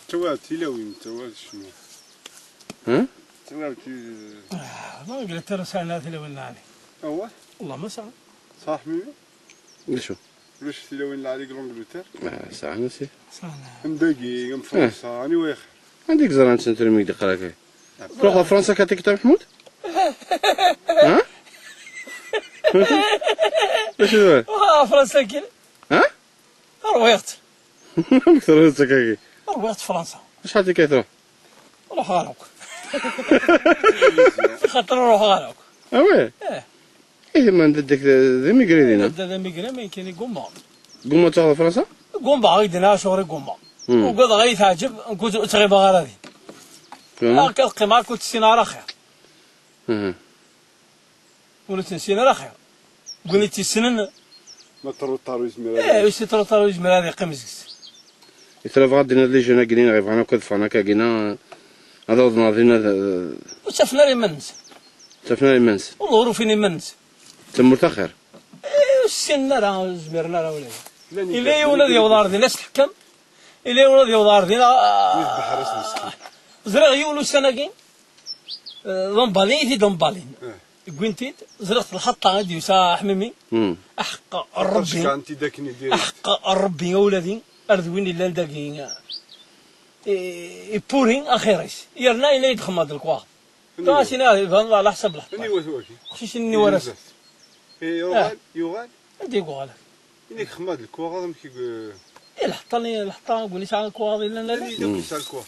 توات تلاوي توات شنو؟ ها؟ توات ما قلت ترى سنة تلوين علي أوه والله ما ساعة صح ميمي؟ شو؟ واش تلاوين عليك لونجلتير؟ ساعة نسي سنة مدقيق فرنسا أني ويخ عندك زران سنتر ميك دقراك تروح لفرنسا كاتيك تاع محمود؟ ها؟ واش هو؟ فرنسا كي ها؟ رويت أكثر سكاكي رويت فرنسا شحال كيتروح؟ روح غالوك خاطر روح غالوك وي؟ إيه ما ندك ذي ميغريدينا هذا ميغري ما يمكن يقوم قوم تاخذ فرنسا؟ قوم باغي شغل قوم وقد غير تعجب كنت تغيب غير هذه كالقمار كنت سينارا خير ولت نسينا خير قلت السنن ما طارو يزمر واش طارو يزمر هذه قمزكس يترى غادينا لي جونا قلنا غير انا كنت فانا كاكينا هذا وضنا دينا وشافنا لي منس شفنا لي منس والله فيني منس تمر تاخر السن راه زمرنا راه ولا إلا يولد يوضار دينا تحكم إلا يولد يوضار دينا يذبح راس مسكين زرق يولو سناكين لومبالين لومبالين قنتيت زرقت الخطة غادي وسا حميمي أحق ربي كانتي داكني ديريكت أحق ربي يا ولدي أردويني لا داكين بورين أخيريس يرنا إلا يدخل هذا الكوا تاسينا على حسب الحطة اني وثوكي خشيش إني ورث يوغال أنت يقول لك انك خماد الكوا غادي مكي الحطة قولي ساعة الكوا إلا لا اني دوك سال الكوا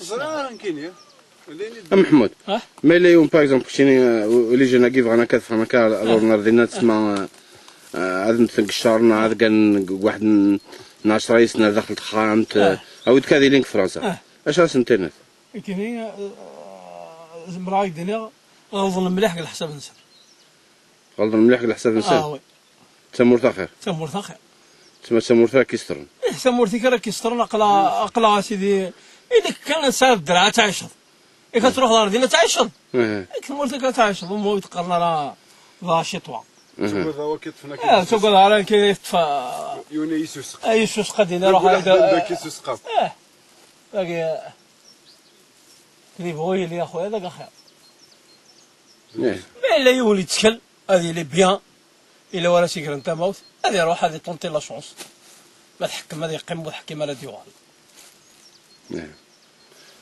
زرا كاين يا محمود ما إلا يوم باغ اكزومبل شيني ولي جينا كيف انا كذا انا كا الور نردينا تسمع هذا مثل قشارنا هذا كان واحد 12 رئيسنا دخلت خامت او كذا لينك فرنسا اش راس انترنت كاين مراي الدنيا غنظن مليح على حساب نسر غلطنا مليح على حساب الانسان وي تمور تا خير تمور تا خير تما تمور تا كيسترن تمور تي كرا كيسترن اقلا سيدي اذا كان ساب درعه تعيشض إذا تروح لأرضنا تعيشض تمور تي تعيشض ومو يتقرنا لا شتوى تقول هو كيطفنا تقول على كيف يوني يسوس يسوس قدين يروح هذا كيسوس قاف باقي اللي بغوي لي اخويا هذاك خير ما الا يولي تشكل هذه لي بيان الا ولا سيكر انت موت هذه روح هذه طونتي لا شونس ما تحكم هذه يقيم وتحكم على ديوال نعم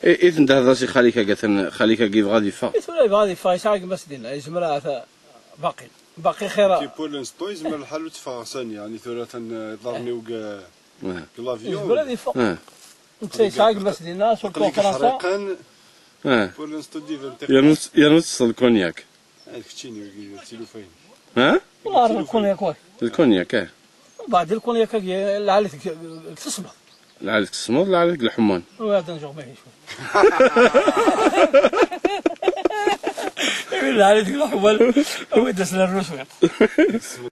إذا أنت هذا سي خاليك كيف غادي يفا ولا غادي يفا يساعد بس دينا يزمر باقي خير كي بول انستو يزمر الحال وتفاصل يعني ثلاثة ضرني وكا كلافيون يزمر هذه فوق انت يساعد بس دينا سورتو فرنسا بول انستو دي يانوس الكونياك الكتشيني التلوفين ها؟ والله الكونياك واي الكونياك بعد الكونياك العالي تصمت العالي تصمت العالي الحمان وهذا نجوم به شوي العالي الحمان هو دسنا الرسول